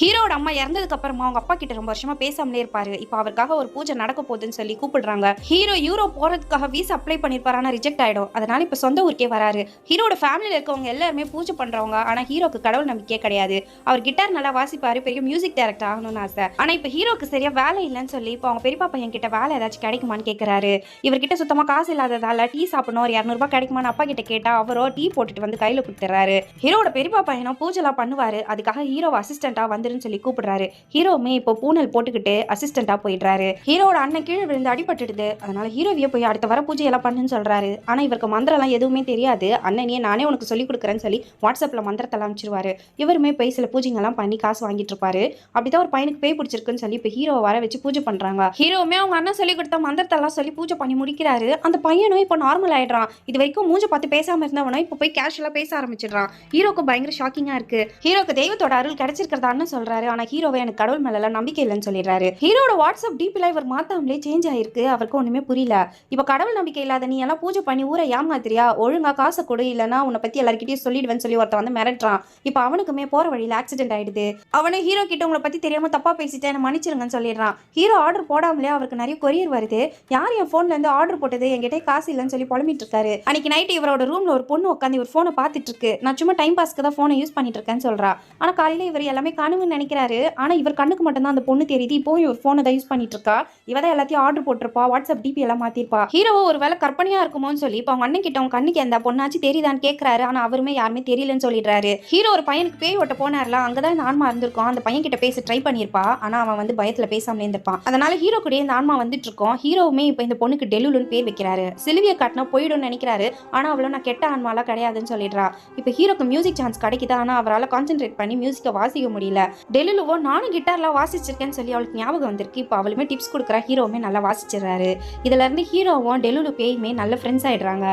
ஹீரோட அம்மா இறந்ததுக்கு அப்புறமா அவங்க அப்பா கிட்ட ரொம்ப வருஷமா பேசாமலே இருப்பாரு. இப்ப அவருக்காக ஒரு பூஜை நடக்க போகுதுன்னு சொல்லி கூப்பிடுறாங்க. ஹீரோ யூரோப் போறதுக்காக வீசா அப்ளை பண்ணிருப்பாரு. ஆனா ரிஜெக்ட் ஆயிடும். அதனால இப்ப சொந்த ஊருக்கே வராரு. ஹீரோட ஃபேமிலில இருக்கவங்க எல்லாருமே பூஜை பண்றவங்க. ஆனா ஹீரோக்கு கடவுள் நம்பிக்கையே கிடையாது. அவர் கிட்டார் நல்லா வாசிப்பாரு. பெரிய மியூசிக் டைரக்டர் ஆகணும்னு ஆசை. ஆனா இப்ப ஹீரோக்கு சரியா வேலை இல்லைன்னு சொல்லி இப்ப அவங்க பெரியப்பா பையன் கிட்ட வேலை ஏதாச்சும் கிடைக்குமான்னு கேக்குறாரு. இவர்கிட்ட சுத்தமா காசு இல்லாததால டீ சாப்பிடணும், ஒரு 200 ரூபாய் கிடைக்குமான்னு அப்பா கிட்ட கேட்டா அவரோ டீ போட்டுட்டு வந்து கையில கொடுத்துறாரு. ஹீரோட பெரியப்பா பையனும் பூஜைலாம் பண்ணுவாரு. அதுக்காக ஹீரோ அசிஸ்டண்டா வந்துருன்னு சொல்லி கூப்பிடுறாரு. ஹீரோவுமே இப்போ பூனல் போட்டுக்கிட்டு அசிஸ்டண்டா போயிடுறாரு. ஹீரோட அண்ணன் கீழே விழுந்து அடிபட்டுடுது. அதனால ஹீரோவிய போய் அடுத்த வர பூஜை எல்லாம் பண்ணுன்னு சொல்றாரு. ஆனா இவருக்கு மந்திரம் எல்லாம் எதுவுமே தெரியாது. அண்ணனே நானே உனக்கு சொல்லி கொடுக்குறேன்னு சொல்லி வாட்ஸ்அப்ல மந்திரத்தெல்லாம் அனுப்பிச்சிருவாரு. இவருமே போய் சில பூஜைங்க எல்லாம் பண்ணி காசு வாங்கிட்டு இருப்பாரு. அப்படிதான் ஒரு பையனுக்கு பேய் பிடிச்சிருக்குன்னு சொல்லி இப்ப ஹீரோவை வர வச்சு பூஜை பண்றாங்க. ஹீரோவுமே அவங்க அண்ணன் சொல்லி கொடுத்த மந்திரத்தெல்லாம் சொல்லி பூஜை பண்ணி முடிக்கிறாரு. அந்த பையனும் இப்போ நார்மல் ஆயிடுறான். இது வரைக்கும் மூஞ்ச பார்த்து பேசாம இருந்தவனும் இப்போ போய் கேஷுவலா பேச ஆரம்பிச்சிடுறான். ஹீரோக்கு பயங்கர ஷாக்கிங்கா இருக்கு. ஹீரோக்கு தெய்வத்தோட அருள் கிடைச்சிருக்கிறதா அண்ணன் சொல்றாரு. ஆனா ஹீரோவை எனக்கு கடவுள் மேல நம்பிக்கை இல்லைன்னு சொல்லிடுறாரு. ஹீரோட வாட்ஸ்அப் டிபில இவர் மாத்தாமலே சேஞ்ச் ஆயிருக்கு. அவருக்கு ஒண்ணுமே புரியல. இப்ப கடவுள் நம்பிக்கை இல்லாத நீ எல்லாம் பூஜை பண்ணி ஊரை ஏமாத்திரியா, ஒழுங்கா காசை கொடு, இல்லைன்னா உன்னை பத்தி எல்லார்கிட்டயும் சொல்லிடுவேன்னு சொல்லி ஒருத்த வந்து மிரட்டுறான். இப்ப அவனுக்குமே போற வழியில ஆக்சிடென்ட் ஆயிடுது. அவனே ஹீரோ கிட்ட உங்களை பத்தி தெரியாம தப்பா பேசிட்டேன் மன்னிச்சிருங்கன்னு சொல்லிடுறான். ஹீரோ ஆர்டர் போடாமலே அவருக்கு நிறைய கொரியர் வருது. யார் என் போன்ல இருந்து ஆர்டர் போட்டது, என்கிட்ட காசு இல்லைன்னு சொல்லி புலம்பிட்டு இருக்காரு. அன்னைக்கு நைட் இவரோட ரூம்ல ஒரு பொண்ணு உட்காந்து இவர் போனை பார்த்துட்டு இருக்கு. நான் சும்மா டைம் பாஸ்க்கு தான் போனை யூஸ் பண்ணிட்டு இருக்கேன்னு சொல்றா. ஆனா காலையில இவர் எல்லாமே கனவுன்னு நினைக்கிறாரு. ஆனா இவர் கண்ணுக்கு மட்டும்தான் அந்த பொண்ணு தெரியுது. இப்போ இவர் போனை தான் யூஸ் பண்ணிட்டு இருக்கா. இவதான் எல்லாத்தையும் ஆர்டர் போட்டிருப்பா, வாட்ஸ்அப் டிபி எல்லாம் மாத்திருப்பா. ஹீரோவோ ஒரு வேலை கற்பனையா இருக்குமோன்னு சொல்லி இப்போ அவங்க அண்ணன் கிட்ட அவங்க கண்ணுக்கு எந்த பொண்ணாச்சு தெரியுதான்னு கேட்கறாரு. ஆனா அவருமே யாருமே தெரியலன்னு சொல்லிடுறாரு. ஹீரோ ஒரு பையனுக்கு பேய் ஓட்ட போனார்ல, அங்கதான் இந்த ஆன்மா இருந்திருக்கும். அந்த பையன் கிட்ட பேச ட்ரை பண்ணிருப்பா. ஆனா அவன் வந்து பயத்துல பேசாமலே இருந்திருப்பான். அதனால ஹீரோ கூட இந்த ஆன்மா வந்துட்டு இருக்கோம். ஹீரோவுமே இப்போ இந்த பொண்ணுக்கு டெலுலுன்னு பேர் வைக்கிறாரு. சிலுவிய காட்டினா போயிடும்னு நினைக்கிறாரு. ஆனா அவளும் நான் கெட்ட ஆன்மாலாம் கிடையாதுன்னு சொல்லிடுறா. இப்போ ஹீரோக்கு மியூசிக் சான்ஸ் கிடைக்குது. ஆனா அவரால் கான்சென்ட்ரேட் பண்ணி மியூசிக்கை வாசிக்க முடியல. டெலுலுவோ நானும் கிட்டார்லாம் வாசிச்சிருக்கேன்னு சொல்லி அவளுக்கு ஞாபகம் வந்திருக்கு. இப்போ அவளுமே டிப்ஸ் கொடுக்குறா. ஹீரோவுமே நல்லா வாசிச்சிடறாரு. இதுல இருந்து ஹீரோவும் டெலுலு பேயுமே நல்ல ஃப்ரெண்ட்ஸ் ஆயிடுறாங்க.